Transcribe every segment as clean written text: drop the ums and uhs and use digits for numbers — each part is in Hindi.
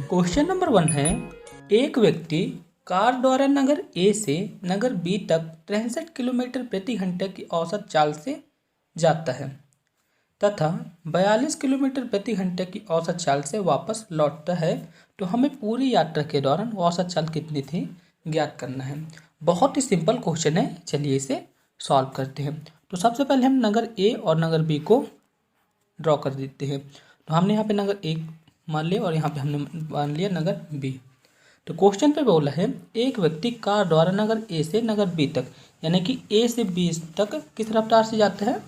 क्वेश्चन नंबर 1 है, एक व्यक्ति कार द्वारा नगर ए से नगर बी तक 63 किलोमीटर प्रति घंटे की औसत चाल से जाता है तथा 42 किलोमीटर प्रति घंटे की औसत चाल से वापस लौटता है, तो हमें पूरी यात्रा के दौरान औसत चाल कितनी थी ज्ञात करना है। बहुत ही सिंपल क्वेश्चन है, चलिए इसे सॉल्व करते हैं। तो सबसे पहले हम नगर ए और नगर बी को ड्रॉ कर देते हैं। तो हमने यहाँ पे नगर ए मान लिया और यहाँ पे हमने मान लिया नगर बी। तो क्वेश्चन पे बोला है, एक व्यक्ति कार द्वारा नगर ए से नगर बी तक यानी कि ए से बी तक किस रफ्तार से जाता है,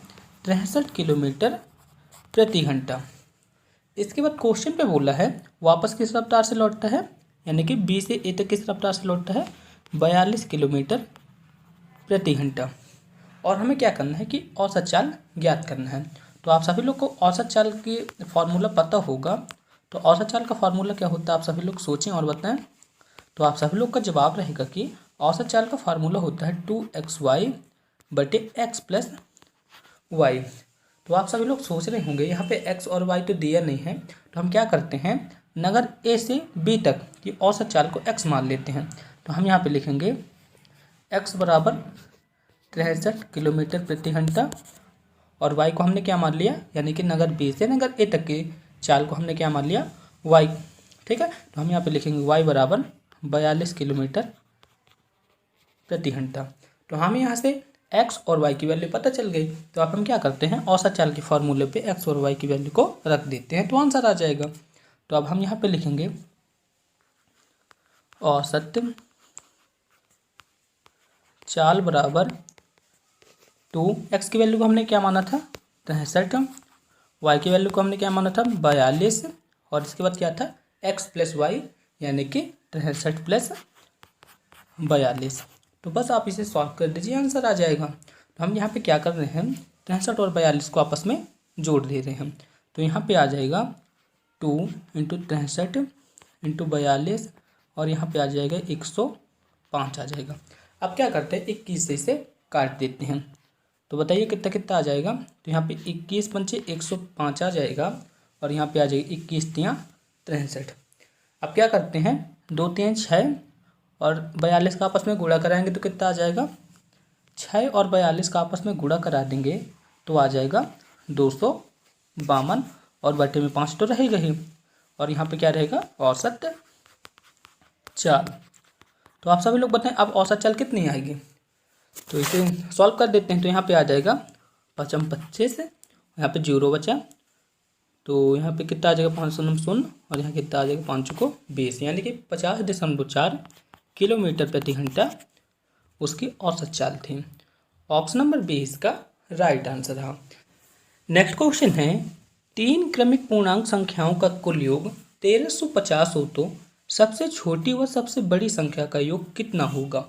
63 किलोमीटर प्रति घंटा। इसके बाद क्वेश्चन पे बोला है वापस किस रफ्तार से लौटता है, यानी कि बी से ए तक किस रफ्तार से लौटता है, 42 किलोमीटर प्रति घंटा। और हमें क्या करना है कि औसत चाल ज्ञात करना है। तो आप सभी लोग को औसत चाल की फॉर्मूला पता होगा। तो औसत चाल का फॉर्मूला क्या होता है, आप सभी लोग सोचें और बताएं। तो आप सभी लोग का जवाब रहेगा कि औसत चाल का फार्मूला होता है 2xy बटे x प्लस वाई। तो आप सभी लोग सोच रहे होंगे यहाँ पे x और y तो दिया नहीं है, तो हम क्या करते हैं, नगर a से b तक की औसत चाल को x मान लेते हैं। तो हम यहाँ पे लिखेंगे x बराबर 63 किलोमीटर प्रति घंटा और y को हमने क्या मान लिया, यानी कि नगर b से नगर a तक की चाल को हमने क्या मान लिया, y। ठीक है, तो हम यहाँ पे लिखेंगे y बराबर 42 किलोमीटर प्रति घंटा। तो हमें यहाँ से x और y की वैल्यू पता चल गई। तो अब हम क्या करते हैं, औसत चाल के फॉर्मूले पे x और y की वैल्यू को रख देते हैं, तो आंसर आ जाएगा। तो अब हम यहाँ पे लिखेंगे औसत चाल बराबर 2x की वैल्यू को हमने क्या माना था, 63, y की वैल्यू को हमने क्या माना था, 42, और इसके बाद क्या था, x प्लस वाई यानी कि 63 प्लस 42। तो बस आप इसे सॉल्व कर दीजिए, आंसर आ जाएगा। तो हम यहाँ पे क्या कर रहे हैं, 63 और 42 को आपस में जोड़ दे रहे हैं। तो यहाँ पे आ जाएगा 2 इंटू 63 इंटू 42 और यहाँ पे आ जाएगा 105 आ जाएगा। अब क्या करते हैं, 21 से इसे काट देते हैं। तो बताइए कितना कितना आ जाएगा। तो यहाँ पे 21 पंचे 105 आ जाएगा और यहाँ पे आ जाएगा 21 तियाँ 63। अब क्या करते हैं, 2 तियाँ 6 और 42 का आपस में गुणा कराएंगे तो कितना आ जाएगा, 6 और 42 का आपस में गुणा करा देंगे तो आ जाएगा 252 और बटे में 5 तो रहेगा ही, और यहाँ पे क्या रहेगा, औसत चाल। तो आप सभी लोग बताएं अब औसत चाल कितनी आएगी। तो इसे सॉल्व कर देते हैं। तो यहाँ पे आ जाएगा 25 यहाँ पे 0 बचा, तो यहाँ पे कितना आ जाएगा, 500 और यहाँ कितना आ जाएगा, 5 को 20 यानी कि 50.4 किलोमीटर प्रति घंटा उसकी औसत चाल थी। ऑप्शन नंबर 20 का राइट आंसर रहा। नेक्स्ट क्वेश्चन है, 3 क्रमिक पूर्णांक संख्याओं का कुल योग 1350 हो तो सबसे छोटी व सबसे बड़ी संख्या का योग कितना होगा।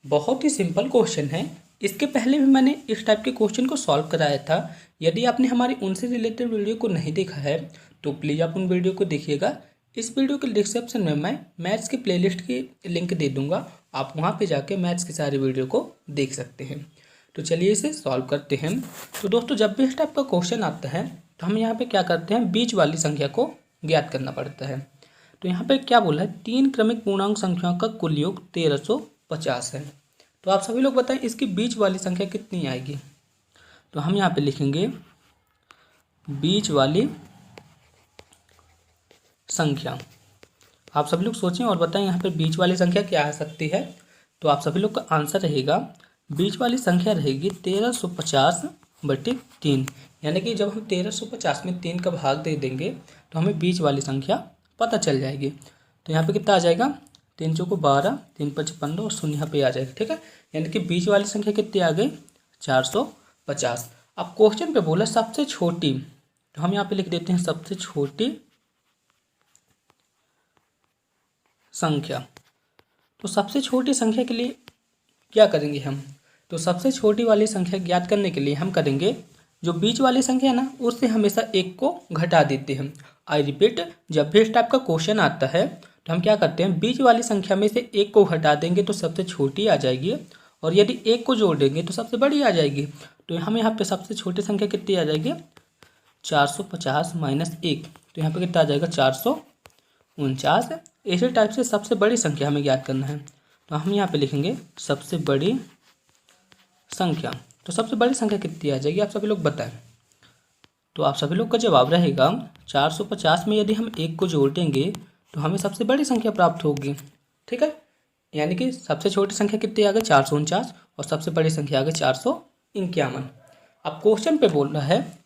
बहुत ही सिंपल क्वेश्चन है। इसके पहले भी मैंने इस टाइप के क्वेश्चन को सॉल्व कराया था। यदि आपने हमारी उनसे रिलेटेड वीडियो को नहीं देखा है तो प्लीज़ आप उन वीडियो को देखिएगा। इस वीडियो के डिस्क्रिप्शन में मैं मैथ्स की प्लेलिस्ट की लिंक दे दूंगा, आप वहां पे जाके मैथ्स की सारी वीडियो को देख सकते हैं। तो चलिए इसे सॉल्व करते हैं। तो दोस्तों जब भी इस टाइप का क्वेश्चन आता है तो हम यहाँ पे क्या करते हैं, बीच वाली संख्या को ज्ञात करना पड़ता है। तो यहाँ पे क्या बोला है, 3 क्रमिक पूर्णांक संख्याओं का कुल योग 1350 है। तो आप सभी लोग बताएं इसकी बीच वाली संख्या कितनी आएगी। तो हम यहाँ पे लिखेंगे बीच वाली संख्या। आप सभी लोग सोचें और बताएं यहाँ पे बीच वाली संख्या क्या आ सकती है। तो आप सभी लोग का आंसर रहेगा, बीच वाली संख्या रहेगी 1350 बटे 3, यानी कि जब हम 1350 में 3 का भाग दे देंगे तो हमें बीच वाली संख्या पता चल जाएगी। तो यहाँ पे कितना आ जाएगा, 3 चौको 12, 3 5 15 और 0 यहाँ पे आ जाएगा। ठीक है, यानी कि बीच वाली संख्या कितनी आ गई, 450। अब क्वेश्चन पे बोला सबसे छोटी, तो हम यहाँ पे लिख देते हैं सबसे छोटी संख्या। तो सबसे छोटी संख्या के लिए क्या करेंगे हम, तो सबसे छोटी वाली संख्या ज्ञात करने के लिए हम करेंगे, जो बीच वाली संख्या है ना उससे हमेशा एक को घटा देते हैं। आई रिपीट, जब भी इस टाइप का क्वेश्चन आता है तो हम क्या करते हैं, बीच वाली संख्या में से एक को घटा देंगे तो सबसे छोटी आ जाएगी, और यदि एक को जोड़ देंगे तो सबसे बड़ी आ जाएगी। तो हम यहाँ पे सबसे छोटी संख्या कितनी आ जाएगी, 450 माइनस 1, तो यहाँ पे कितना आ जाएगा 449। इसी टाइप से सबसे बड़ी संख्या हमें ज्ञात करना है, तो हम यहाँ पे लिखेंगे सबसे बड़ी संख्या। तो सबसे बड़ी संख्या कितनी आ जाएगी आप सभी लोग बताएं। तो आप सभी लोग का जवाब रहेगा 450 में यदि हम 1 को जोड़ देंगे तो हमें सबसे बड़ी संख्या प्राप्त होगी। ठीक है, यानी कि सबसे छोटी संख्या कितनी आ गई 449 और सबसे बड़ी संख्या आ गई 451। अब क्वेश्चन पे बोल रहा है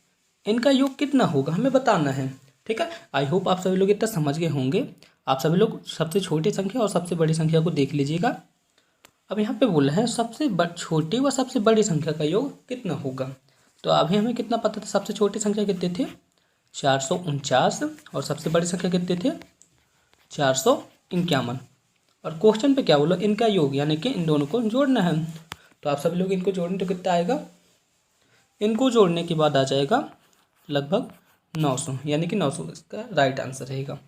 इनका योग कितना होगा हमें बताना है। ठीक है, आई होप आप सभी लोग इतना समझ गए होंगे। आप सभी लोग सबसे छोटी संख्या और सबसे बड़ी संख्या को देख लीजिएगा। अब यहाँ पे बोल रहे हैं सबसे छोटी व सबसे बड़ी संख्या का योग कितना होगा। तो अभी हमें कितना पता था, सबसे छोटी संख्या कितने थे 449 और सबसे बड़ी संख्या कितने थे 451। और क्वेश्चन पे क्या बोला, इनका योग यानी कि इन दोनों को जोड़ना है। तो आप सभी लोग इनको जोड़ने तो कितना आएगा, इनको जोड़ने के बाद आ जाएगा लगभग 900, यानी कि 900 इसका राइट आंसर रहेगा।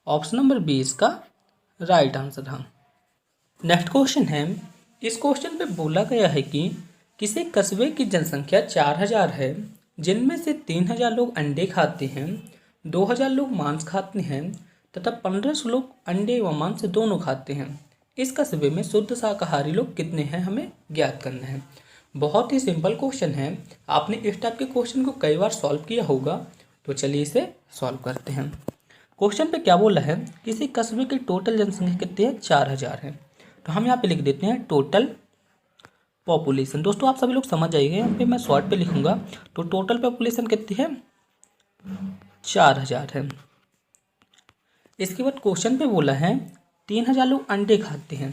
ऑप्शन नंबर 20 का राइट आंसर। हाँ, नेक्स्ट क्वेश्चन है। इस क्वेश्चन पे बोला गया है कि किसी कस्बे की जनसंख्या 4000 है, जिनमें से 3000 लोग अंडे खाते हैं, 2000 लोग मांस खाते हैं तथा 1500 लोग अंडे व मांस दोनों खाते हैं। इस कस्बे में शुद्ध शाकाहारी लोग कितने हैं हमें ज्ञात करना है। बहुत ही सिंपल क्वेश्चन है, आपने इस टाइप के क्वेश्चन को कई बार सॉल्व किया होगा। तो चलिए इसे सॉल्व करते हैं। क्वेश्चन पे क्या बोला है, किसी कस्बे की टोटल जनसंख्या कितनी है 4000 है। तो हम यहाँ पे लिख देते हैं टोटल पॉपुलेशन। दोस्तों आप सभी लोग समझ जाइए, यहाँ पे मैं शॉर्ट पे लिखूंगा। तो टोटल पॉपुलेशन कितनी है 4000 है। इसके बाद क्वेश्चन पे बोला है 3000 लोग अंडे खाते हैं।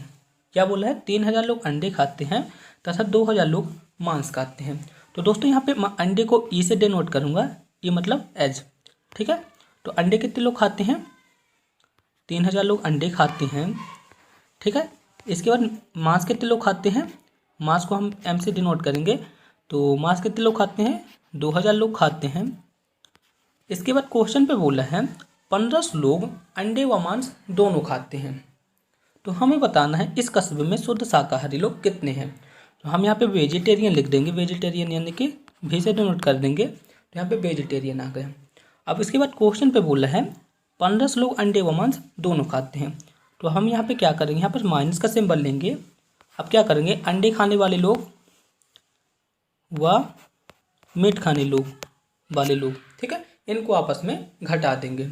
क्या बोला है, 3000 लोग अंडे खाते हैं तथा 2000 लोग मांस खाते हैं। तो दोस्तों यहाँ पे अंडे को ई से डिनोट करूँगा, ये मतलब एज। ठीक है, तो अंडे कितने लोग खाते हैं 3000 लोग अंडे खाते हैं। ठीक है, इसके बाद मांस कितने लोग खाते हैं, मांस को हम एम से डिनोट करेंगे। तो मांस कितने लोग खाते हैं 2000 लोग खाते हैं। इसके बाद क्वेश्चन पे बोला है 1500 लोग अंडे व मांस दोनों खाते हैं। तो हमें बताना है इस कस्बे में शुद्ध शाकाहारी लोग कितने हैं। तो हम यहाँ पे वेजिटेरियन लिख देंगे, वेजिटेरियन यानी कि भी से डिनोट कर देंगे। तो यहाँ पे वेजिटेरियन आ गए। अब इसके बाद क्वेश्चन पे बोला है 1500 लोग अंडे व मांस दोनों खाते हैं। तो हम यहाँ पे क्या करेंगे, यहाँ पर माइनस का सिंबल लेंगे। अब क्या करेंगे, अंडे खाने वाले लोग व मीट खाने वाले लोग, ठीक है, इनको आपस में घटा देंगे।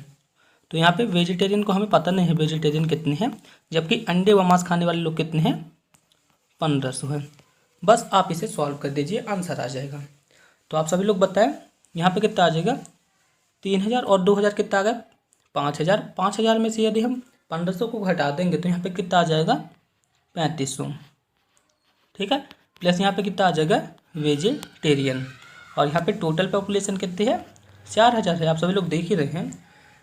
तो यहाँ पे वेजिटेरियन को हमें पता नहीं है वेजिटेरियन कितने हैं, जबकि अंडे व मांस खाने वाले लोग कितने हैं 1500 हैं। बस आप इसे सॉल्व कर दीजिए, आंसर आ जाएगा। तो आप सभी लोग बताएं यहाँ पे कितना आ जाएगा 3000 और 2000 कितना आ गया 5000। 5000 में से यदि हम 1500 को घटा देंगे तो यहाँ पे कितना आ जाएगा 3500। ठीक है, प्लस यहाँ पे कितना आ जाएगा वेजिटेरियन। और यहाँ पे टोटल पॉपुलेशन कितनी है 4000 है, आप सभी लोग देख ही रहे हैं।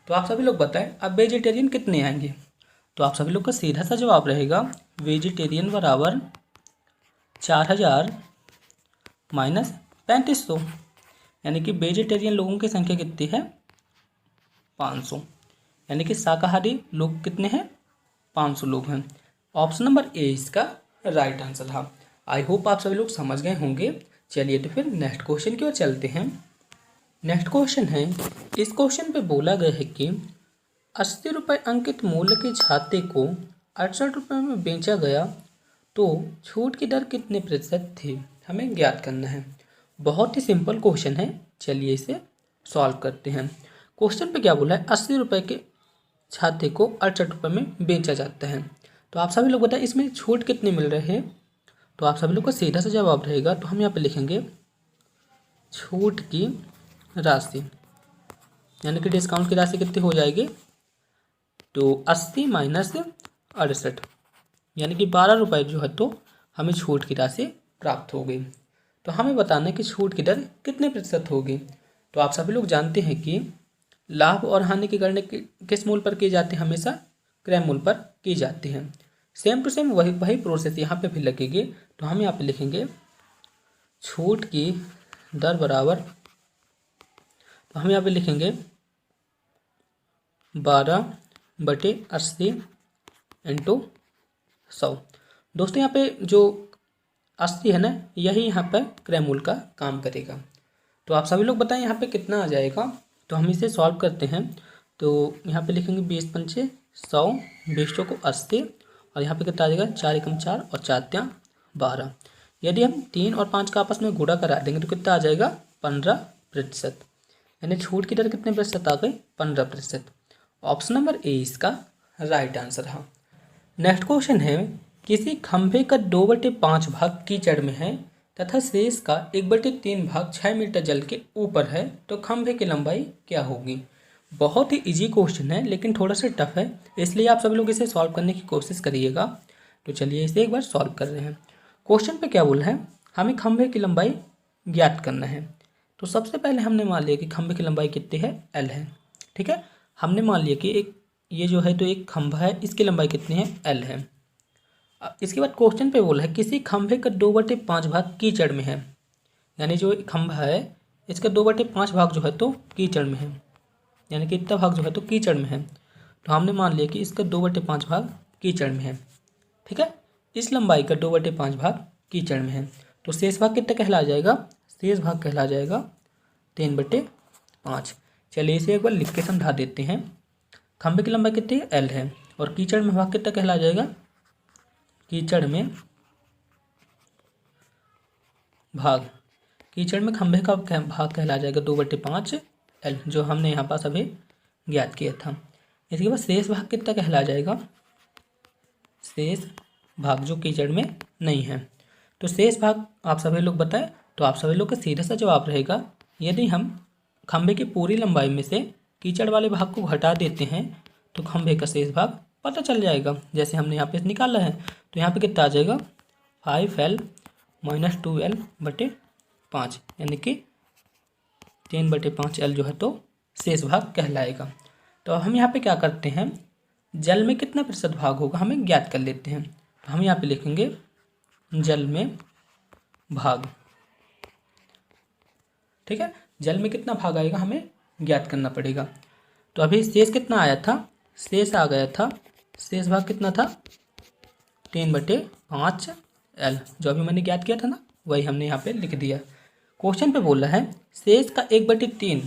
तो आप सभी लोग बताएं अब वेजिटेरियन कितने आएंगे। तो आप सभी लोग का सीधा सा जवाब रहेगा वेजिटेरियन बराबर 4000 माइनस 3500, यानी कि वेजिटेरियन लोगों की संख्या कितनी है 500, यानी कि शाकाहारी लोग कितने हैं 500 लोग हैं। ऑप्शन नंबर ए इसका राइट आंसर था। आई होप आप सभी लोग समझ गए होंगे। चलिए तो फिर नेक्स्ट क्वेश्चन की ओर चलते हैं। नेक्स्ट क्वेश्चन है, इस क्वेश्चन पे बोला गया है कि 80 रुपये अंकित मूल्य के छाते को 68 रुपये में बेचा गया तो छूट की दर कितने प्रतिशत थी, हमें ज्ञात करना है। बहुत ही सिंपल क्वेश्चन है, चलिए इसे सॉल्व करते हैं। क्वेश्चन पे क्या बोला है 80 रुपये के छाते को 68 रुपये में बेचा जाता है। तो आप सभी लोग बताएं इसमें छूट कितने मिल रहे हैं। तो आप सभी लोग का सीधा सा जवाब रहेगा, तो हम यहाँ पे लिखेंगे छूट की राशि, यानी कि डिस्काउंट की राशि कितनी हो जाएगी। तो 80 माइनस 68, यानी कि 12 रुपये जो है तो हमें छूट की राशि प्राप्त हो गई। तो हमें बताना है कि छूट की दर कितने प्रतिशत होगी। तो आप सभी लोग जानते हैं कि लाभ और हानि की गणना किस मूल पर की जाती है, हमेशा क्रय मूल पर की जाती है। सेम टू सेम वही प्रोसेस यहाँ पे भी लगेगी। तो हम यहाँ पे लिखेंगे छूट की दर बराबर, तो हम यहाँ पे लिखेंगे 12/80 इंटू 100। दोस्तों यहाँ पे जो 80 है ना, यही यहाँ पर क्रय मूल का काम करेगा। तो आप सभी लोग बताएं यहाँ पे कितना आ जाएगा। तो हम इसे सॉल्व करते हैं। तो यहाँ पे लिखेंगे 20 पंचे 100, 20 चौको 80, और यहाँ पे कितना आ जाएगा 4 एकम 4 और 4 तियां 12। यदि हम 3 और 5 का आपस में गुणा करा देंगे तो कितना आ जाएगा 15%। यानी छूट की दर कितने प्रतिशत आ गई 15%। ऑप्शन नंबर ए इसका राइट आंसर है। नेक्स्ट क्वेश्चन है, किसी खंभे का 2/5 भाग कीचड़ में है तथा शेष का 1/3 भाग 6 मीटर जल के ऊपर है, तो खंभे की लंबाई क्या होगी। बहुत ही इजी क्वेश्चन है लेकिन थोड़ा सा टफ है, इसलिए आप सभी लोग इसे सॉल्व करने की कोशिश करिएगा। तो चलिए इसे एक बार सॉल्व कर रहे हैं। क्वेश्चन पे क्या बोला है, हमें खंभे की लंबाई ज्ञात करना है। तो सबसे पहले हमने मान लिया कि खंभे की लंबाई कितनी है, एल है। ठीक है, हमने मान लिया कि एक ये जो है तो एक खंभा है, इसकी लंबाई कितनी है, एल है। इसके बाद क्वेश्चन पे बोला है किसी खंभे का 2/5 भाग कीचड़ में है, यानी जो खंभा है इसका 2/5 भाग जो है तो कीचड़ में है, यानी कि इतना भाग जो है तो कीचड़ में है। तो हमने मान लिया कि इसका 2/5 भाग कीचड़ में है। ठीक है, इस लंबाई का 2/5 भाग कीचड़ में है, तो शेष भाग कितना कहला जाएगा, शेष भाग कहला जाएगा 3/5। चलिए इसे एक बार लिख के समझा देते हैं। खंभे की लंबाई कितनी है, एल है, और कीचड़ में भाग कितना कहला जाएगा, कीचड़ में भाग, कीचड़ में खंभे का भाग कहला जाएगा 2/5 एल, जो हमने यहाँ पास अभी ज्ञात किया था। इसके बाद शेष भाग कितना कहला जाएगा, शेष भाग जो कीचड़ में नहीं है। तो शेष भाग आप सभी लोग बताएं, तो आप सभी लोग का सीधा सा जवाब रहेगा, यदि हम खंभे की पूरी लंबाई में से कीचड़ वाले भाग को घटा देते हैं तो खंभे का शेष भाग पता चल जाएगा। जैसे हमने यहाँ पे निकाला है, तो यहाँ पे कितना आ जाएगा 5L - 2L/5, यानी कि 3/5L जो है तो शेष भाग कहलाएगा। तो हम यहाँ पे क्या करते हैं, जल में कितना प्रतिशत भाग होगा हमें ज्ञात कर लेते हैं। तो हम यहाँ पे लिखेंगे जल में भाग। ठीक है, जल में कितना भाग आएगा हमें ज्ञात करना पड़ेगा। तो अभी शेष कितना आया था, शेष आ गया था, शेष भाग कितना था 3/5L, जो अभी मैंने ज्ञात किया था ना, वही हमने यहाँ पे लिख दिया। क्वेश्चन पे बोला है शेष का 1/3,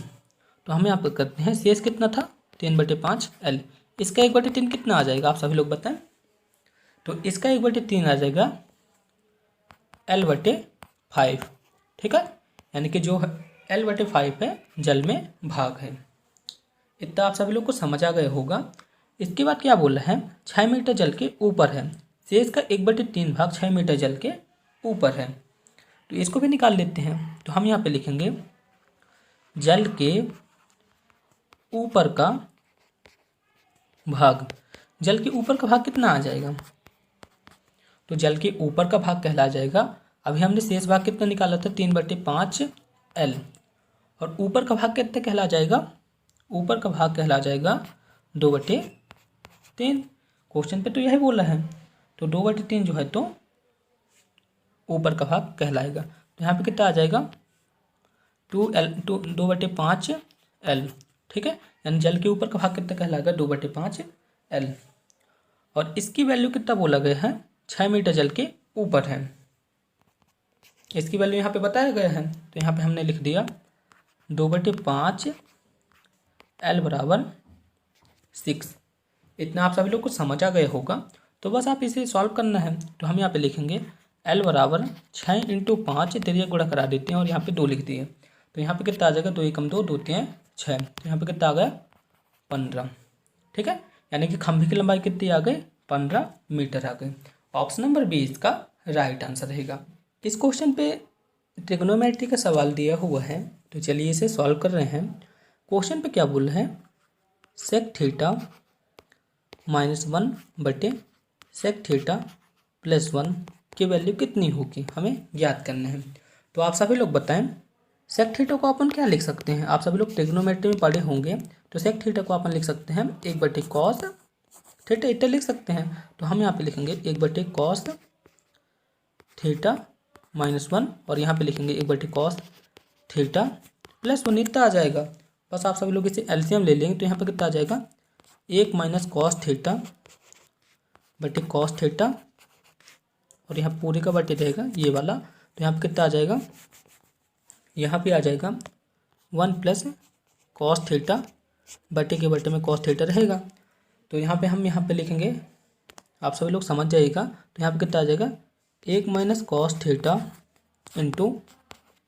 तो हम यहाँ पे करते हैं शेष कितना था 3/5L, इसका 1/3 कितना आ जाएगा आप सभी लोग बताएं। तो इसका 1/3 आ जाएगा L/5। ठीक है, यानी कि जो L/5 है जल में भाग है। इतना आप सभी लोग को समझ आ गया होगा। इसके बाद क्या बोला है, 6 मीटर जल के ऊपर है, शेष का 1/3 भाग 6 मीटर जल के ऊपर है। तो इसको भी निकाल लेते हैं। तो हम यहाँ पे लिखेंगे जल के ऊपर का भाग, जल के ऊपर का भाग कितना आ जाएगा, तो जल के ऊपर का भाग कहला जाएगा, अभी हमने शेष भाग कितना निकाला था 3/5L, और ऊपर का भाग कितना कहला जाएगा, ऊपर का भाग कहला जाएगा 2/3। क्वेश्चन पे तो यही बोला है, तो 2/3 जो है तो ऊपर का भाग कहलाएगा। तो यहाँ पे कितना आ जाएगा 2/5L। ठीक है, यानी जल के ऊपर का भाग कितना कहलाएगा 2/5L, और इसकी वैल्यू कितना बोला गया है 6 मीटर जल के ऊपर है। इसकी वैल्यू यहाँ पे बताया गया है, तो यहाँ पे हमने लिख दिया 2/5L = 6। इतना आप सभी लोग को समझ आ गया होगा। तो बस आप इसे सॉल्व करना है। तो हम यहाँ पे लिखेंगे L = 6 × 5, तेरिया गुणा करा देते हैं और यहाँ पे 2 लिख दिए। तो यहाँ पे कितना आ जाएगा 2 एकम 2, 2 तियां 6, तो यहाँ पे कितना आ गया 15। ठीक है, यानी कि खंभे की लंबाई कितनी आ गई 15 मीटर आ गई। ऑप्शन नंबर बी इसका राइट आंसर रहेगा। इस क्वेश्चन पे ट्रिग्नोमेट्री का सवाल दिया हुआ है, तो चलिए इसे सॉल्व कर रहे हैं। क्वेश्चन पे क्या बोल रहे हैं, sec θ -1/sec θ + 1 की वैल्यू कितनी होगी हमें ज्ञात करना है। तो आप सभी लोग बताएं, sec θ को अपन क्या लिख सकते हैं, आप सभी लोग ट्रिग्नोमेट्री में पढ़े होंगे। तो sec θ को अपन लिख सकते हैं 1/cos θ, इतना लिख सकते हैं। तो हम यहाँ पे लिखेंगे 1/cos θ -1, और यहाँ पे लिखेंगे 1/cos θ + 1, इतना आ जाएगा। बस आप सभी लोग इसे एलसीएम ले लेंगे, तो यहाँ पे कितना आ जाएगा 1 - cos θ cos θ, और यहाँ पूरे का बटे रहेगा ये वाला। तो यहाँ पे कितना आ जाएगा, यहाँ पे आ जाएगा 1 + cos θ बटे के बटे में कॉस थीटा रहेगा। तो यहाँ पे हम यहाँ पे लिखेंगे, आप सभी लोग समझ जाइएगा। तो यहाँ पे कितना आ जाएगा, 1 minus cos theta into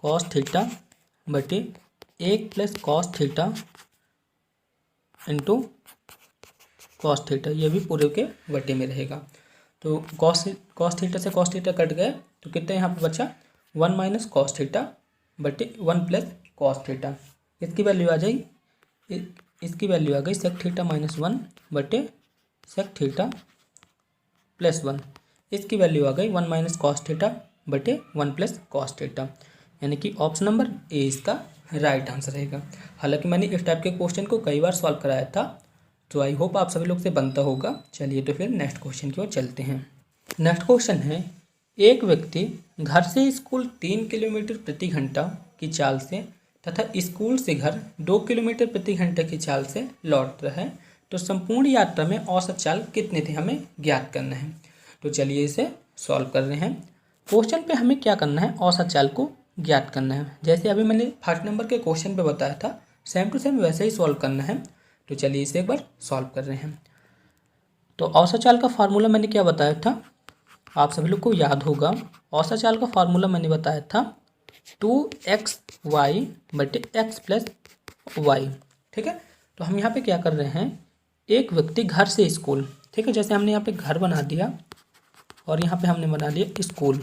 cos theta बटे 1 plus cos theta into cos theta, ये भी पूरे के बटे में रहेगा। तो कॉस थीटा से कॉस थीटा कट गए तो कितना यहाँ पे बचा, 1 माइनस कॉस थीटा बटे 1 प्लस कॉस थीटा। इसकी वैल्यू आ जाएगी, इसकी वैल्यू आ गई सेक थीटा माइनस 1 बटे सेक थीटा प्लस 1। इसकी वैल्यू आ गई 1 माइनस कॉस थीटा बटे 1 प्लस कॉस थीटा, यानी कि ऑप्शन नंबर ए इसका राइट आंसर रहेगा। हालांकि मैंने इस टाइप के क्वेश्चन को कई बार सॉल्व कराया था, तो आई होप आप सभी लोग से बनता होगा। चलिए तो फिर नेक्स्ट क्वेश्चन की ओर चलते हैं। नेक्स्ट क्वेश्चन है, एक व्यक्ति घर से स्कूल 3 किलोमीटर प्रति घंटा की चाल से तथा स्कूल से घर 2 किलोमीटर प्रति घंटा की चाल से लौट रहा है, तो संपूर्ण यात्रा में औसत चाल कितने थे हमें ज्ञात करना है। तो चलिए इसे सॉल्व कर रहे हैं। क्वेश्चन पे हमें क्या करना है, औसत चाल को ज्ञात करना है। जैसे अभी मैंने फर्स्ट नंबर के क्वेश्चन पे बताया था, सेम टू सेम वैसे ही सॉल्व करना है। तो चलिए इसे एक बार सॉल्व कर रहे हैं। तो औसत चाल का फार्मूला मैंने क्या बताया था, आप सभी लोग को याद होगा। औसत चाल का फार्मूला मैंने बताया था 2xy बटे x प्लस वाई। ठीक है, तो हम यहाँ पे क्या कर रहे हैं, एक व्यक्ति घर से स्कूल, ठीक है, जैसे हमने यहाँ पे घर बना दिया और यहाँ पे हमने बना लिया स्कूल।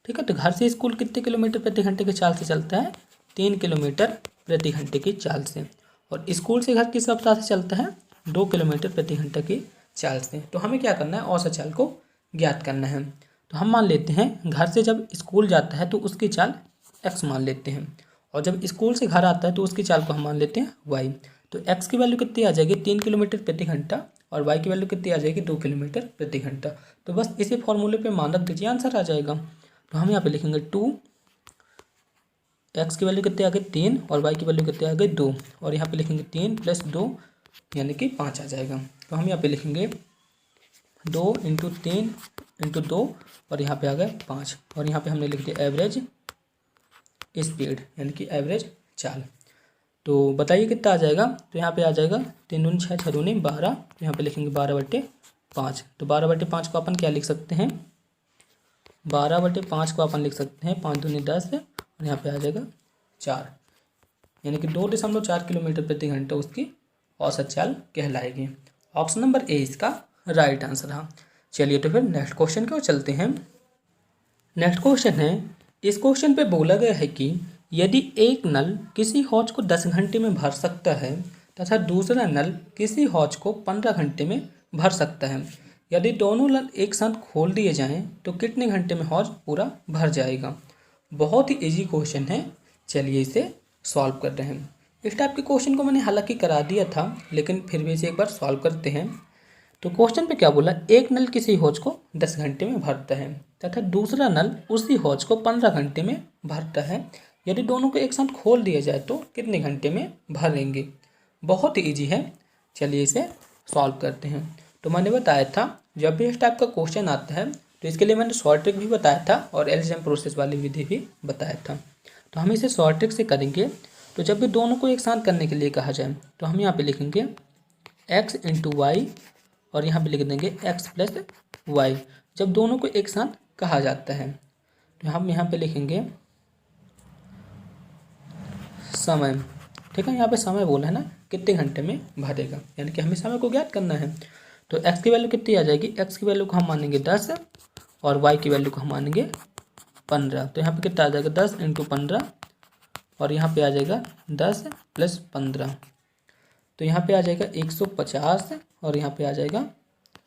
ठीक है, तो घर से स्कूल कितने किलोमीटर प्रति घंटे की चाल से चलता है, 3 किलोमीटर प्रति घंटे की चाल से। और स्कूल से घर किस रफ्तार से चलता है, 2 किलोमीटर प्रति घंटे की चाल से। तो हमें क्या करना है, औसत चाल को ज्ञात करना है। तो हम मान लेते हैं घर से जब स्कूल जाता है तो उसकी चाल x मान लेते हैं, और जब स्कूल से घर आता है तो उसकी चाल को हम मान लेते हैं y। तो x की वैल्यू कितनी आ जाएगी, 3 किलोमीटर प्रति घंटा, और y की वैल्यू कितनी आ जाएगी, 2 किलोमीटर प्रति घंटा। तो बस इसी फॉर्मूले पे मान रख दीजिए, आंसर आ जाएगा। तो हम यहाँ पे लिखेंगे 2, x की वैल्यू कितनी आ गई 3 और y की वैल्यू कितनी आ गई 2, और यहाँ पे लिखेंगे 3 प्लस 2 यानी कि 5 आ जाएगा। तो हम यहाँ पे लिखेंगे 2 इंटू 3 इंटू 2 और यहाँ पे आ गए 5, और यहाँ पे हमने लिख दिया एवरेज स्पीड यानी कि एवरेज चाल। तो बताइए कितना आ जाएगा। तो यहाँ पे आ जाएगा 3 दूनी 6 6 दूनी 12, तो यहाँ पे लिखेंगे 12/5। तो 12/5 को अपन क्या लिख सकते हैं, 12/5 को अपन लिख सकते हैं 5 दूनी 10 और यहाँ पे आ जाएगा 4, यानी कि 2.4 किलोमीटर प्रति घंटा उसकी औसत चाल कहलाएगी। ऑप्शन नंबर ए इसका राइट आंसर रहा। चलिए तो फिर नेक्स्ट क्वेश्चन की ओर चलते हैं। नेक्स्ट क्वेश्चन है, इस क्वेश्चन पे बोला गया है कि यदि एक नल किसी हौज को 10 घंटे में भर सकता है तथा दूसरा नल किसी हौज को 15 घंटे में भर सकता है, यदि दोनों नल एक साथ खोल दिए जाएं तो कितने घंटे में हौज पूरा भर जाएगा। बहुत ही इजी क्वेश्चन है, चलिए इसे सॉल्व कर रहे हैं। इस टाइप के क्वेश्चन को मैंने हालांकि करा दिया था, लेकिन फिर भी इसे एक बार सॉल्व करते हैं। तो क्वेश्चन पे क्या बोला, एक नल किसी हौज को 10 घंटे में भरता है तथा दूसरा नल उसी हौज को 15 घंटे में भरता है, यदि दोनों को एक साथ खोल दिया जाए तो कितने घंटे में भरेंगे। बहुत ही ईजी है, चलिए इसे सॉल्व करते हैं। तो मैंने बताया था जब भी इस टाइप का क्वेश्चन आता है तो इसके लिए मैंने शॉर्ट ट्रिक भी बताया था और एलसीएम प्रोसेस वाली विधि भी बताया था। तो हम इसे शॉर्ट ट्रिक से करेंगे। तो जब भी दोनों को एक साथ करने के लिए कहा जाए तो हम यहाँ पे लिखेंगे x इंटू वाई और यहाँ पे लिख देंगे x प्लस वाई, जब दोनों को एक साथ कहा जाता है। तो हम यहाँ पे लिखेंगे समय, ठीक है, यहाँ पे समय बोला है ना, कितने घंटे में भरेगा, यानी कि हमें समय को ज्ञात करना है। तो x की वैल्यू कितनी आ जाएगी, x की वैल्यू को हम मानेंगे 10 और y की वैल्यू को हम मानेंगे 15। तो यहाँ पे कितना आ जाएगा 10 इंटू 15 और यहाँ पे आ जाएगा 10 प्लस 15, तो यहाँ पे आ जाएगा 150 और यहाँ पे आ जाएगा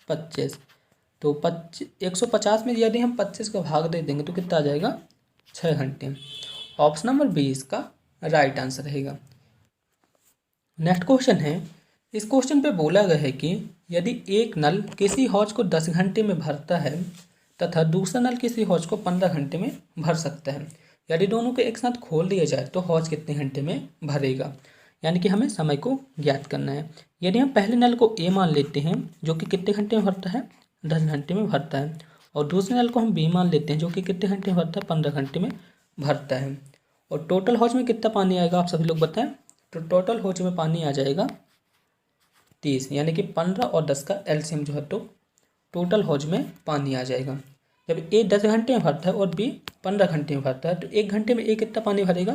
25। तो 150 में यदि हम 25 का भाग दे देंगे तो कितना आ जाएगा 6 घंटे। ऑप्शन नंबर बी इसका राइट आंसर रहेगा। नेक्स्ट क्वेश्चन है, इस क्वेश्चन पे बोला गया है कि यदि एक नल किसी हौज को 10 घंटे में भरता है तथा दूसरा नल किसी हौज को 15 घंटे में भर सकता है, यदि दोनों को एक साथ खोल दिया जाए तो हौज कितने घंटे में भरेगा, यानी कि हमें समय को ज्ञात करना है। यदि हम पहले नल को ए मान लेते हैं जो कि कितने घंटे में भरता है 10 घंटे में भरता है, और दूसरे नल को हम बी मान लेते हैं जो कि कितने घंटे में भरता है 15 घंटे में भरता है, और टोटल हौज में कितना पानी आएगा आप सभी लोग बताएं। तो टोटल हौज में पानी आ जाएगा 30, यानी कि 15 और 10 का एलसीएम जो है तो टोटल हौज में पानी आ जाएगा। जब ए 10 घंटे में भरता है और बी 15 घंटे में भरता है तो 1 घंटे में ए कितना पानी भरेगा,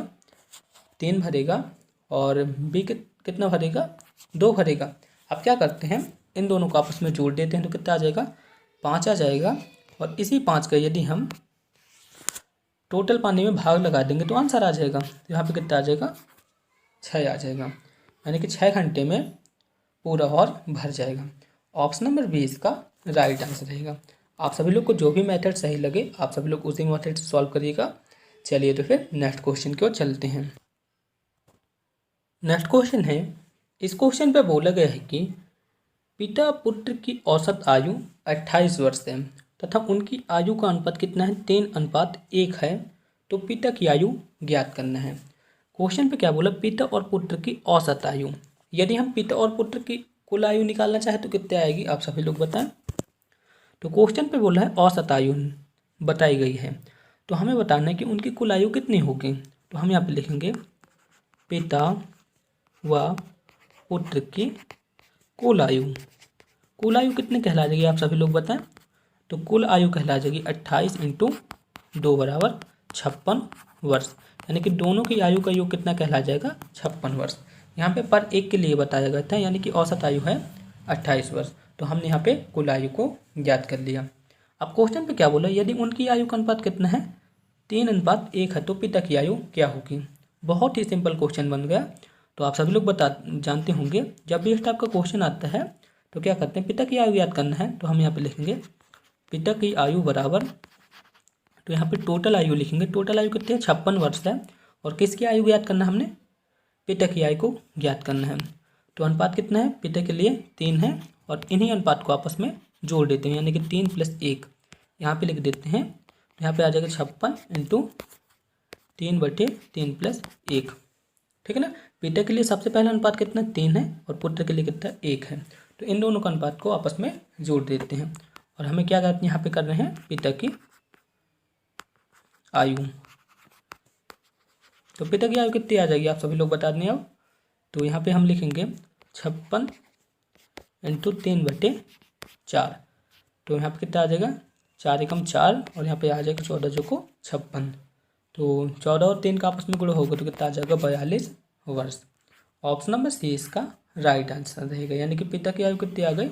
3 भरेगा, और बी कितना भरेगा, 2 भरेगा। अब क्या करते हैं, इन दोनों को आपस में जोड़ देते हैं तो कितना आ जाएगा, 5 आ जाएगा। और इसी 5 का यदि हम टोटल पानी में भाग लगा देंगे तो आंसर आ जाएगा। तो यहाँ पे कितना आ जाएगा, 6 आ जाएगा, यानी कि 6 घंटे में पूरा और भर जाएगा। ऑप्शन नंबर 20 का राइट आंसर रहेगा। आप सभी लोग को जो भी मेथड सही लगे आप सभी लोग उसी मेथड से सॉल्व करिएगा। चलिए तो फिर नेक्स्ट क्वेश्चन की ओर चलते हैं। नेक्स्ट क्वेश्चन है, इस क्वेश्चन पे बोला गया है कि पिता पुत्र की औसत आयु 28 वर्ष है तथा उनकी आयु का अनुपात कितना है, 3:1 है, तो पिता की आयु ज्ञात करना है। क्वेश्चन पे क्या बोला, पिता और पुत्र की औसत आयु। यदि हम पिता और पुत्र की कुल आयु निकालना चाहें तो कितने आएगी, आप सभी लोग बताएं। तो क्वेश्चन पे बोला है औसत आयु बताई गई है, तो हमें बताना है कि उनकी कुल आयु कितनी होगी। तो हम यहाँ पे लिखेंगे पिता व पुत्र की कुल आयु। कुल आयु कितने कहला जाएगी, आप सभी लोग बताएं। तो कुल आयु कहला जाएगी 28 × 2 = 56 वर्ष, यानी कि दोनों की आयु का योग कितना कहला जाएगा, 56 वर्ष। यहाँ पे पर एक के लिए बताया गया था, यानी कि औसत आयु है 28 वर्ष, तो हमने यहाँ पे कुल आयु को ज्ञात कर लिया। अब क्वेश्चन पे क्या बोला, यदि उनकी आयु का अनुपात कितना है, 3:1 है, तो पिता की आयु क्या होगी। बहुत ही सिंपल क्वेश्चन बन गया। तो आप सभी लोग जानते होंगे जब भी इस टाइप का क्वेश्चन आता है तो क्या करते हैं, पिता की आयु याद करना है। तो हम यहाँ पे लिखेंगे पिता की आयु बराबर, तो यहाँ पे टोटल आयु लिखेंगे। टोटल आयु कितनी है, 56 वर्ष है, और किसकी आयु ज्ञात करना है, हमने पिता की आयु को ज्ञात करना है। तो अनुपात कितना है, पिता के लिए 3 है, और इन्हीं अनुपात को आपस में जोड़ देते हैं, यानी कि 3 + 1 यहाँ पे लिख देते हैं। तो यहाँ पे आ जाएगा 56 × 3/3 + 1, ठीक है ना। पिता के लिए सबसे पहला अनुपात कितना, 3 है, और पुत्र के लिए कितना, 1 है। तो इन दोनों का अनुपात को आपस में जोड़ देते हैं, और हमें क्या करते हैं, यहाँ पे कर रहे हैं पिता की आयु। तो पिता की आयु कितनी आ जाएगी, आप सभी लोग बता दें अब। तो यहाँ पे हम लिखेंगे 56 × 3/4, तो यहाँ पे कितना आ जाएगा, 4 × 4, और यहाँ पे आ जाएगा 14 जो को 56। तो 14 और 3 का आपस में गुण होगा तो कितना आ जाएगा, 42 वर्ष। ऑप्शन नंबर सी इसका राइट आंसर रहेगा, यानी कि पिता की आयु कितनी आ गई,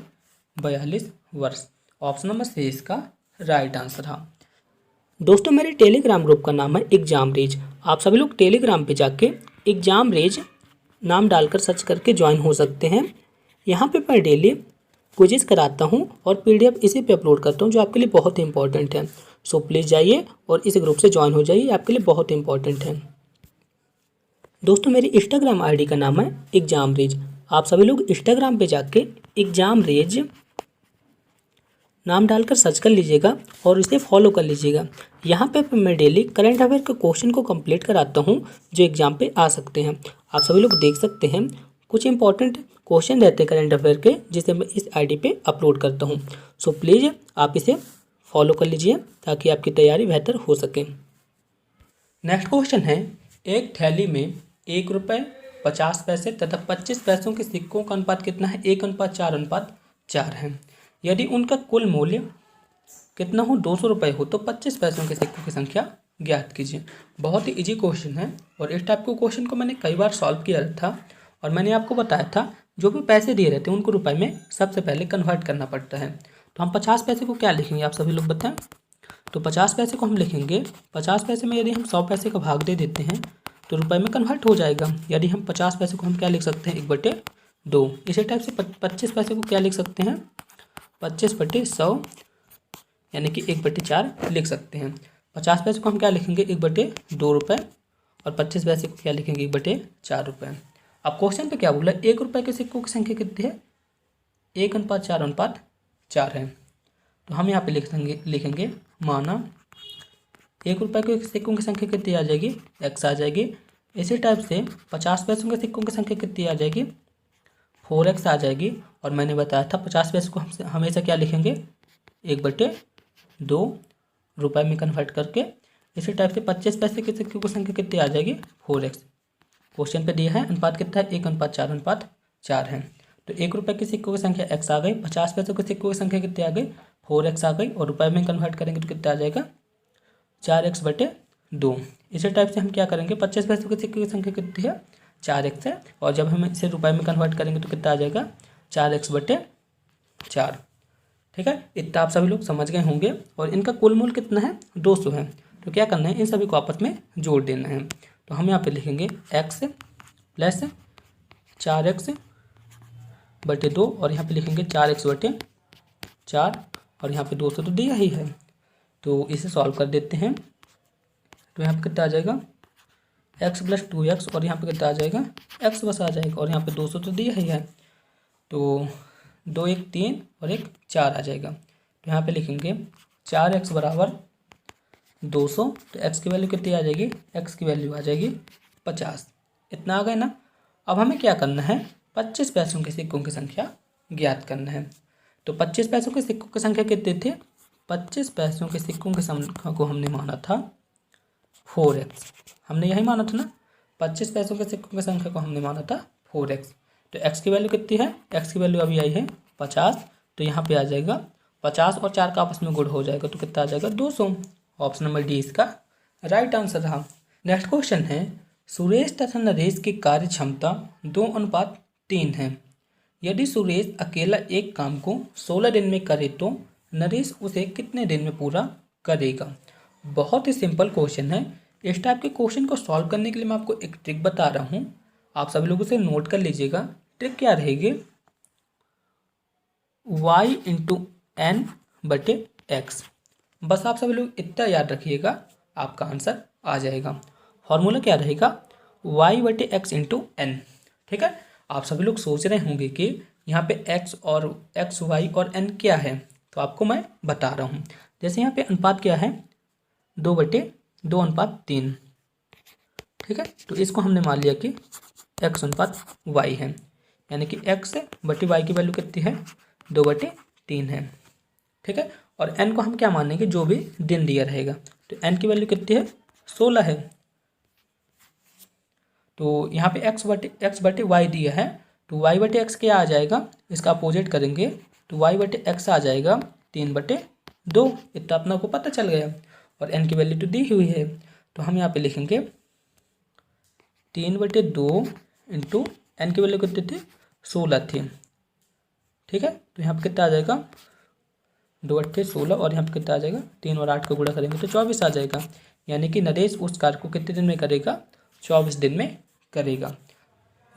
42 वर्ष। ऑप्शन नंबर सी इसका राइट आंसर है। दोस्तों मेरे टेलीग्राम ग्रुप का नाम है एग्जाम रेज। आप सभी लोग टेलीग्राम पे जाके एग्जाम रेज नाम डालकर सर्च करके ज्वाइन हो सकते हैं। यहाँ पे मैं डेली क्विज़ कराता हूँ और PDF इसी पे अपलोड करता हूँ, जो आपके लिए बहुत ही इंपॉर्टेंट है। सो प्लीज़ जाइए और इस ग्रुप से ज्वाइन हो जाइए, आपके लिए बहुत इंपॉर्टेंट है। दोस्तों मेरी इंस्टाग्राम ID का नाम है एग्जाम रेज। आप सभी लोग इंस्टाग्राम पे जाके एग्जाम रेज नाम डालकर सर्च कर लीजिएगा और इसे फॉलो कर लीजिएगा। यहाँ पे मैं डेली करंट अफेयर के क्वेश्चन को कंप्लीट कराता हूँ जो एग्जाम पे आ सकते हैं। आप सभी लोग देख सकते हैं कुछ इंपॉर्टेंट क्वेश्चन रहते हैं करंट अफेयर के, जिसे मैं इस ID पे अपलोड करता हूँ। सो प्लीज़ आप इसे फॉलो कर लीजिए ताकि आपकी तैयारी बेहतर हो सके। नेक्स्ट क्वेश्चन है, एक थैली में 1 रुपये 50 पैसे तथा 25 पैसों के सिक्कों का अनुपात कितना है, 1:4 है। यदि उनका कुल मूल्य कितना हो, 200 रुपये हो, तो 25 पैसों के सिक्कों की संख्या ज्ञात कीजिए। बहुत ही इजी क्वेश्चन है, और इस टाइप के क्वेश्चन को मैंने कई बार सॉल्व किया था, और मैंने आपको बताया था जो भी पैसे दिए रहते हैं उनको रुपए में सबसे पहले कन्वर्ट करना पड़ता है। तो हम 50 पैसे को क्या लिखेंगे, आप सभी लोग बताएं। तो 50 पैसे को हम लिखेंगे, 50 पैसे में यदि हम 100 पैसे का भाग दे देते हैं तो रुपए में कन्वर्ट हो जाएगा। यदि हम 50 पैसे को हम क्या लिख सकते हैं, 1/2। इसी टाइप से 25 पैसे को क्या लिख सकते हैं, 25/100, यानी कि 1/4 लिख सकते हैं। 50 पैसे को हम क्या लिखेंगे, 1/2 रुपये, और 25 पैसे को क्या लिखेंगे, 1/4 रुपये। अब क्वेश्चन पे क्या बोला, 1 रुपये के सिक्कों की संख्या कितनी है, 1:4 है। तो हम यहाँ पे लिखेंगे माना 1 रुपये के सिक्कों की संख्या कितनी आ जाएगी, x आ जाएगी। इसी टाइप से 50 पैसों के सिक्कों की संख्या कितनी आ जाएगी, 4x आ जाएगी। और मैंने बताया था 50 पैसे को हम हमेशा क्या लिखेंगे, 1/2 रुपये में कन्वर्ट करके। इसी टाइप से 25 पैसे के सिक्कों की संख्या कितनी आ जाएगी, 4x। क्वेश्चन पे दिया है अनुपात कितना है, 1:4 है। तो 1 रुपये के सिक्कों की संख्या x आ गई, 50 पैसों के सिक्कों की संख्या कितनी आ गई 4x आ गई, और रुपये में कन्वर्ट करेंगे तो कितना आ जाएगा 4x/2। इसी टाइप से हम क्या करेंगे 25 पैसों के सिक्के की संख्या कितनी है 4x है, और जब हम इसे रुपये में कन्वर्ट करेंगे तो कितना आ जाएगा 4x/4। ठीक है, इतना आप सभी लोग समझ गए होंगे। और इनका कुल मूल्य कितना है 200 है। तो क्या करना है इन सभी को आपस में जोड़ देना है। तो हम यहाँ पे लिखेंगे x प्लस 4x/2 और यहाँ पे लिखेंगे 4x/4 और यहाँ पे 200 तो दिया ही है, तो इसे सॉल्व कर देते हैं। तो यहाँ पे कितना आ जाएगा x + 2x और यहाँ पे कितना आ जाएगा x बस आ जाएगा, और यहाँ पे 200 तो दिया ही है, तो 2 1 3 और 1 4 आ जाएगा। तो यहाँ पे लिखेंगे 4x = 200, तो x की वैल्यू कितनी आ जाएगी x की वैल्यू आ जाएगी 50। इतना आ गया ना। अब हमें क्या करना है 25 पैसों के सिक्कों की संख्या ज्ञात करना है। तो 25 पैसों के सिक्कों की संख्या कितने थे 25 पैसों के सिक्कों की संख्या को हमने माना था 4x, हमने यही माना था ना। 25 पैसों के सिक्कों की संख्या को हमने माना था 4x। तो x की वैल्यू कितनी है x की वैल्यू अभी आई है 50, तो यहाँ पे आ जाएगा 50 और 4 का आपस में गुण हो जाएगा तो कितना आ जाएगा 200। ऑप्शन नंबर डी इसका राइट आंसर रहा। नेक्स्ट क्वेश्चन है सुरेश तथा नरेश की कार्य क्षमता 2:3 है। यदि सुरेश अकेला एक काम को 16 दिन में करे तो नरेश उसे कितने दिन में पूरा करेगा। बहुत ही सिंपल क्वेश्चन है। इस टाइप के क्वेश्चन को सॉल्व करने के लिए मैं आपको एक ट्रिक बता रहा हूँ, आप सभी लोग उसे नोट कर लीजिएगा। ट्रिक क्या रहेगी y × n/x। बस आप सभी लोग इतना याद रखिएगा आपका आंसर आ जाएगा। फॉर्मूला क्या रहेगा y/x × n। ठीक है, आप सभी लोग सोच रहे होंगे कि यहाँ पे x और x y और n क्या है, तो आपको मैं बता रहा हूँ। जैसे यहाँ पे अनुपात क्या है 2/2:3। ठीक है, तो इसको हमने मान लिया कि x/y है, यानी कि x/y की वैल्यू कितनी है 2/3 है। ठीक है, और n को हम क्या मानेंगे जो भी दिन दिया रहेगा, तो n की वैल्यू कितनी है 16 है। तो यहाँ पे x/y दिया है, तो y/x क्या आ जाएगा, इसका अपोजिट करेंगे तो y/x आ जाएगा 3/2। इतना अपना को पता चल गया, और n की वैल्यू तो दी हुई है, तो हम यहाँ पे लिखेंगे 3/2 × n की वैल्यू कितनी थी 16 थी। ठीक है, तो यहाँ पे कितना आ जाएगा 2/16 और यहाँ पे कितना आ जाएगा 3 और 8 को गुणा करेंगे तो 24 आ जाएगा। यानी कि नरेश उस कार्य को कितने दिन में करेगा 24 दिन में करेगा।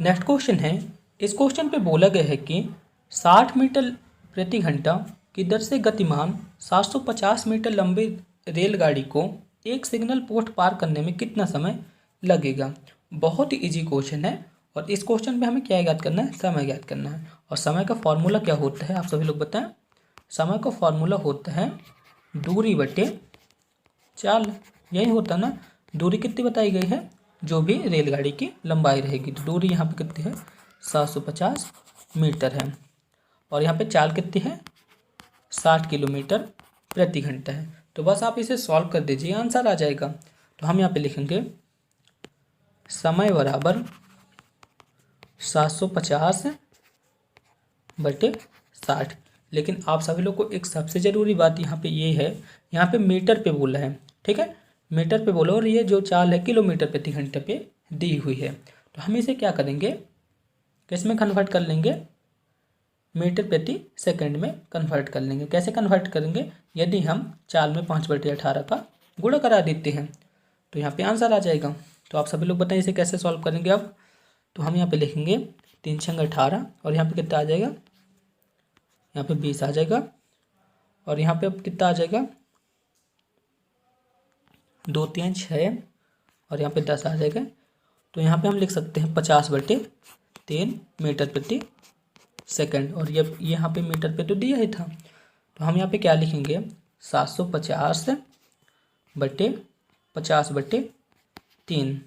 नेक्स्ट क्वेश्चन है, इस क्वेश्चन पे बोला गया है कि 60 मीटर प्रति घंटा की दर से गतिमान 750 मीटर लंबी रेलगाड़ी को एक सिग्नल पोस्ट पार करने में कितना समय लगेगा। बहुत ही इजी क्वेश्चन है, और इस क्वेश्चन में हमें क्या ज्ञात करना है समय ज्ञात करना है। और समय का फॉर्मूला क्या होता है आप सभी लोग बताएं। समय का फॉर्मूला होता है दूरी बटे चाल, यही होता ना। दूरी कितनी बताई गई है जो भी रेलगाड़ी की लंबाई रहेगी, तो दूरी यहाँ पे कितनी है 750 मीटर है, और यहाँ पे चाल कितनी है 60 किलोमीटर प्रति घंटा है। तो बस आप इसे सॉल्व कर दीजिए आंसर आ जाएगा। तो हम यहाँ पे लिखेंगे समय बराबर 750/60। लेकिन आप सभी लोग को एक सबसे ज़रूरी बात यहाँ पे ये है, यहाँ पे मीटर पे बोला है। ठीक है, मीटर पे बोला, और ये जो चाल है किलोमीटर प्रति घंटे पे दी हुई है। तो हम इसे क्या करेंगे किस में कन्वर्ट कर लेंगे मीटर प्रति सेकंड में कन्वर्ट कर लेंगे। कैसे कन्वर्ट करेंगे, यदि हम चाल में 5/18 का गुणा करा देते हैं तो यहाँ पे आंसर आ जाएगा। तो आप सभी लोग बताएं इसे कैसे सॉल्व करेंगे अब। तो हम यहाँ पे लिखेंगे 3 × 18 और यहाँ पे कितना आ जाएगा, यहाँ पे 20 आ जाएगा, और यहाँ पे अब कितना आ जाएगा 2 3 6 और यहाँ पे 10 आ जाएगा। तो यहाँ पे हम लिख सकते हैं 50/3 मीटर प्रति सेकंड, और ये यहाँ पे मीटर पे तो दिया ही था। तो हम यहाँ पे क्या लिखेंगे 750/50/3,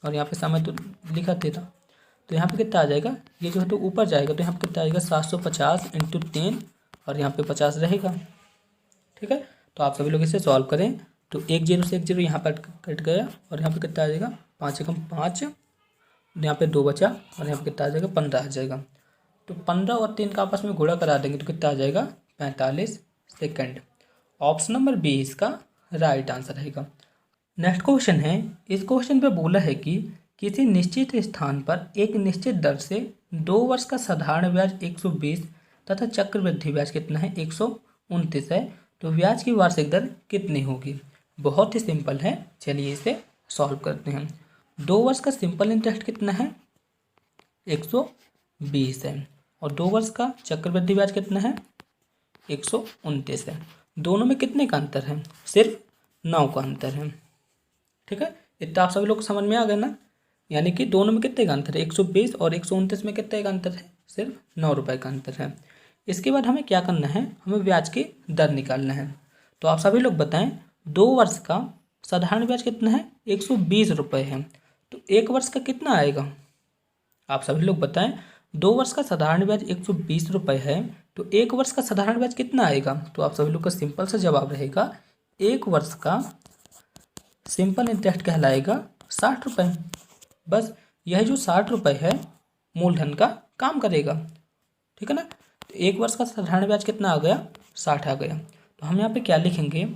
और यहाँ पे समय तो लिखा था। तो यहाँ पे कितना आ जाएगा, ये जो है तो ऊपर जाएगा, तो यहाँ पे कितना आएगा 750 × 3 और यहाँ पे 50 रहेगा। ठीक है, तो आप सभी लोग इसे सॉल्व करें। तो 1 0 से 1 0 यहाँ पर कट गया, और यहाँ पे कितना आ जाएगा 5 × 5, यहाँ पे 2 बचा, और यहाँ पे कितना आ जाएगा 15 आ जाएगा। तो 15 और 3 का आपस में गुणा करा देंगे तो कितना आ जाएगा 45 सेकंड। ऑप्शन नंबर बी इसका राइट आंसर रहेगा। नेक्स्ट क्वेश्चन है, इस क्वेश्चन पे बोला है कि किसी निश्चित स्थान पर एक निश्चित दर से 2 वर्ष का साधारण ब्याज 120 तथा चक्रवृद्धि ब्याज कितना है 129 है, तो ब्याज की वार्षिक दर कितनी होगी। बहुत ही सिंपल है, चलिए इसे सॉल्व करते हैं। 2 वर्ष का सिंपल इंटरेस्ट कितना है 120 है और 2 वर्ष का चक्रवृद्धि ब्याज कितना है 129 है। दोनों में कितने का अंतर है, सिर्फ 9 का अंतर है। ठीक है, इतना आप सभी लोग समझ में आ गए ना। यानी कि दोनों में कितने का अंतर है 120 और 129 में कितने का अंतर है, सिर्फ 9 रुपये का अंतर है। इसके बाद हमें क्या करना है, हमें ब्याज की दर निकालना है। तो आप सभी लोग बताएं 2 वर्ष का साधारण ब्याज कितना है 120 रुपये है, तो 1 वर्ष का कितना आएगा। आप सभी लोग बताएं 2 वर्ष का साधारण ब्याज 120 रुपये है, तो 1 वर्ष का साधारण ब्याज कितना आएगा। तो आप सभी लोग का सिंपल सा जवाब रहेगा 1 वर्ष का सिंपल इंटरेस्ट कहलाएगा 60 रुपये। बस यह जो 60 रुपये है मूलधन का काम करेगा। ठीक है ना, तो 1 वर्ष का साधारण ब्याज कितना आ गया 60 आ गया। तो हम यहाँ पे क्या लिखेंगे,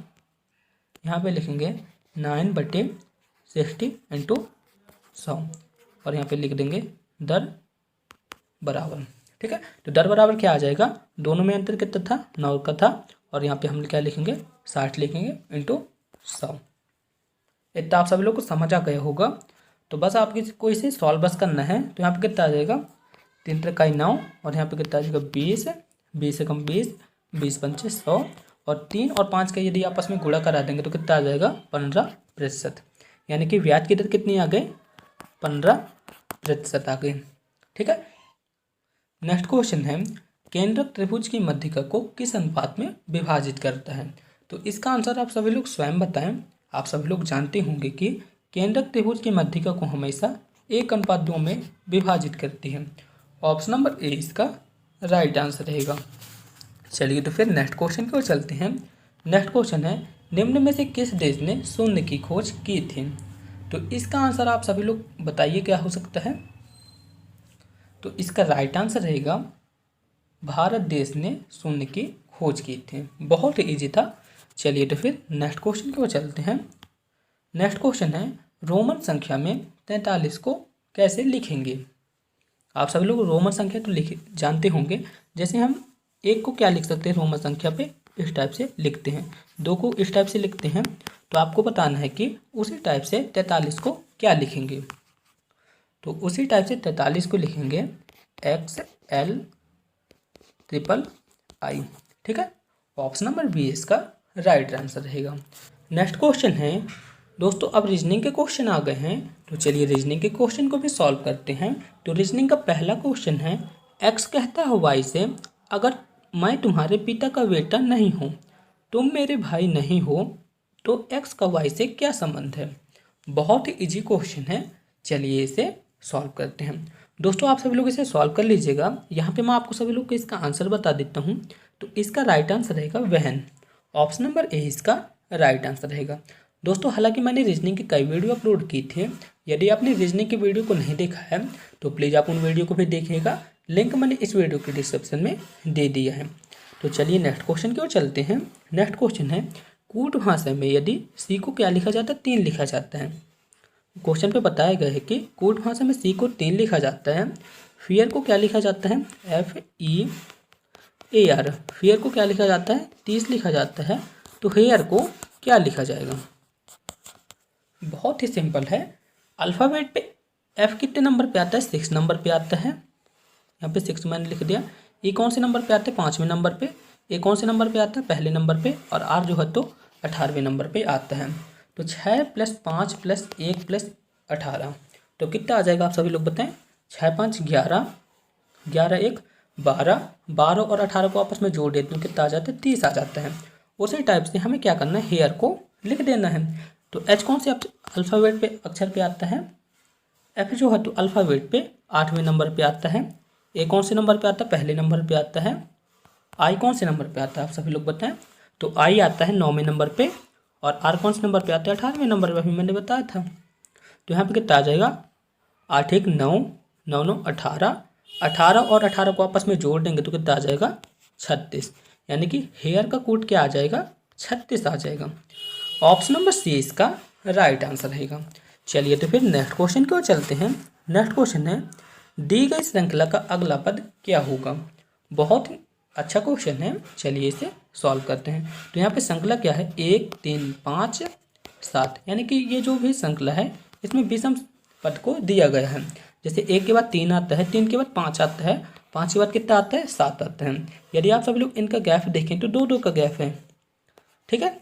यहाँ पे लिखेंगे 9/60 × 100 और यहाँ पे लिख देंगे दर बराबर। ठीक है, तो दर बराबर क्या आ जाएगा, दोनों में अंतर कितना था 9 का था और यहाँ पे हम क्या लिखेंगे 60 लिखेंगे × 100। इतना आप सभी लोग को समझ आ गया होगा। तो बस आपको कोई से सॉल्व बस करना है। तो यहाँ पे कितना आ जाएगा 3 × 9 और यहाँ पे कितना आ जाएगा 20, 20 से कम 20, 20 पंचे 100 और 3 और 5 का यदि आपस में गुणा करा देंगे तो कितना आ जाएगा 15%। यानी कि ब्याज की दर कितनी आ गई 15% आ गई। ठीक है, नेक्स्ट क्वेश्चन है, केंद्रक त्रिभुज की मध्यिका को किस अनुपात में विभाजित करता है। तो इसका आंसर आप सभी लोग स्वयं बताएं। आप सभी लोग जानते होंगे कि केंद्रक त्रिभुज की मध्यिका को हमेशा 1:2 में विभाजित करती है। ऑप्शन नंबर ए इसका राइट आंसर रहेगा। चलिए तो फिर नेक्स्ट क्वेश्चन की ओर चलते हैं। नेक्स्ट क्वेश्चन है, निम्न में से किस देश ने शून्य की खोज की थी। तो इसका आंसर आप सभी लोग बताइए क्या हो सकता है। तो इसका राइट आंसर रहेगा भारत देश ने शून्य की खोज की थी। बहुत ही ईजी था। चलिए तो फिर नेक्स्ट क्वेश्चन की ओर चलते हैं। नेक्स्ट क्वेश्चन है, रोमन संख्या में 43 को कैसे लिखेंगे। आप सभी लोग रोमन संख्या तो जानते होंगे। जैसे हम 1 को क्या लिख सकते हैं रोमन संख्या पे, इस टाइप से लिखते हैं। 2 को इस टाइप से लिखते हैं। तो आपको बताना है कि उसी टाइप से 43 को क्या लिखेंगे। तो उसी टाइप से 43 को लिखेंगे XLIII। ठीक है, ऑप्शन नंबर बी इसका राइट आंसर रहेगा। नेक्स्ट क्वेश्चन है दोस्तों, अब रीजनिंग के क्वेश्चन आ गए हैं। तो चलिए रीजनिंग के क्वेश्चन को भी सॉल्व करते हैं। तो रीजनिंग का पहला क्वेश्चन है, एक्स कहता है वाई से, अगर मैं तुम्हारे पिता का बेटा नहीं हूँ, तुम मेरे भाई नहीं हो, तो एक्स का वाई से क्या संबंध है। बहुत ही इजी क्वेश्चन है। चलिए इसे सॉल्व करते हैं। दोस्तों आप सभी लोग इसे सॉल्व कर लीजिएगा। यहाँ पे मैं आपको सभी लोग को इसका आंसर बता देता हूँ। तो इसका राइट आंसर रहेगा वहन। ऑप्शन नंबर ए इसका राइट आंसर रहेगा। दोस्तों हालांकि मैंने रीजनिंग की कई वीडियो अपलोड की थी। यदि आपने रीजनिंग की वीडियो को नहीं देखा है तो प्लीज़ आप उन वीडियो को भी देखिएगा। लिंक मैंने इस वीडियो के डिस्क्रिप्शन में दे दिया है। तो चलिए नेक्स्ट क्वेश्चन की ओर चलते हैं। नेक्स्ट क्वेश्चन है, कूट भाषा में यदि सी को क्या लिखा जाता है 3 लिखा जाता है। क्वेश्चन पे बताया गया है कि कूट भाषा में सी को 3 लिखा जाता है। फियर को क्या लिखा जाता है FEAR। फियर को क्या लिखा जाता है 30 लिखा जाता है। तो हेयर को क्या लिखा जाएगा। बहुत ही सिंपल है। अल्फ़ाबेट पे एफ कितने नंबर पे आता है 6 नंबर पे आता है। यहाँ पे 6 मैंने लिख दिया। ई कौन से नंबर पे आता है 5वें नंबर पे। ए कौन से नंबर पे आता है पहले नंबर पे। और आर जो है तो 18वें नंबर पे आता है। तो 6 + 5 + 1 + 18 तो कितना आ जाएगा आप सभी लोग बताएं। 6 × 5 = 11, 11 × 1 = 12, 12 और 18 को आपस में जोड़ देते हैं कितना आ जाता है 30 आ जाता है। उसी टाइप से हमें क्या करना है हेयर को लिख देना है। तो एच कौन से अल्फ़ाबेट पे अक्षर पे आता है। एफ जो है तो अल्फ़ाबेट पे 8वें नंबर पे आता है। ए कौन से नंबर पे आता है पहले नंबर पे आता है। आई कौन से नंबर पे आता है आप सभी लोग बताएं। तो आई आता है 9वें नंबर पे। और आर कौन से नंबर पे आता है 18वें नंबर पे, अभी मैंने बताया था। तो यहाँ पे कितना आ जाएगा 8 × 1 = 9, 9 × 9 = 18, 18 और 18 को आपस में जोड़ देंगे तो कितना आ जाएगा 36, यानी कि हेयर का कोड क्या आ जाएगा 36 आ जाएगा। ऑप्शन नंबर सी इसका राइट आंसर रहेगा। चलिए तो फिर नेक्स्ट क्वेश्चन की ओर चलते हैं। नेक्स्ट क्वेश्चन है दी गई श्रृंखला का अगला पद क्या होगा। बहुत अच्छा क्वेश्चन है, चलिए इसे सॉल्व करते हैं। तो यहाँ पे श्रृंखला क्या है 1 3 5 7, यानी कि ये जो भी श्रृंखला है इसमें विषम पद को दिया गया है। जैसे 1 के बाद 3 आता है, 3 के बाद 5 आता है, 5 के बाद कितना आता है 7 आता है। यदि आप सभी लोग इनका गैप देखें तो 2 का गैप है, ठीक है,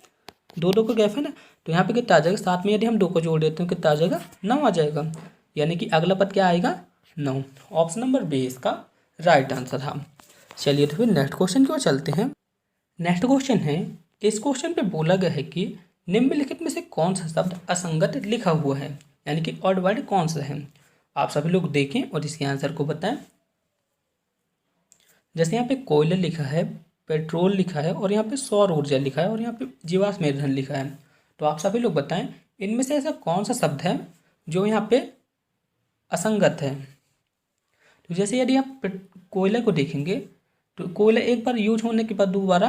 2 का गैप है ना। तो यहाँ पे कितना आ जाएगा, साथ में यदि हम 2 को जोड़ देते हैं कितना आ जाएगा 9 आ जाएगा, यानी कि अगला पद क्या आएगा 9। ऑप्शन नंबर बी इसका राइट आंसर था। चलिए तो फिर नेक्स्ट क्वेश्चन की ओर चलते हैं। नेक्स्ट क्वेश्चन है, इस क्वेश्चन पे बोला गया है कि निम्नलिखित में से कौन सा शब्द असंगत लिखा हुआ है, यानी कि ऑड वर्ड कौन सा है। आप सभी लोग देखें और इसके आंसर को बताएं। जैसे यहाँ पे कोयला लिखा है, पेट्रोल लिखा है और यहाँ पे सौर ऊर्जा लिखा है और यहाँ पे जीवाश्म ईंधन लिखा है। तो आप सभी लोग बताएं इनमें से ऐसा कौन सा शब्द है जो यहाँ पे असंगत है। तो जैसे यदि आप कोयला को देखेंगे तो कोयला एक बार यूज होने के बाद दोबारा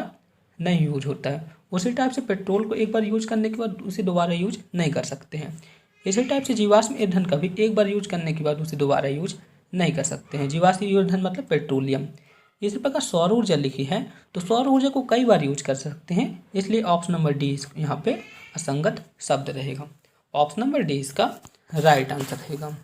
नहीं यूज होता है। उसी टाइप से पेट्रोल को एक बार यूज करने के बाद उसे दोबारा यूज नहीं कर सकते हैं। इसी टाइप से जीवाश्म ईंधन का भी एक बार यूज करने के बाद उसे दोबारा यूज नहीं कर सकते हैं। जीवाश्म ईंधन मतलब पेट्रोलियम। इसी प्रकार सौर ऊर्जा लिखी है तो सौर ऊर्जा को कई बार यूज कर सकते हैं, इसलिए ऑप्शन नंबर डी यहाँ पे असंगत शब्द रहेगा। ऑप्शन नंबर डी इसका राइट आंसर रहेगा।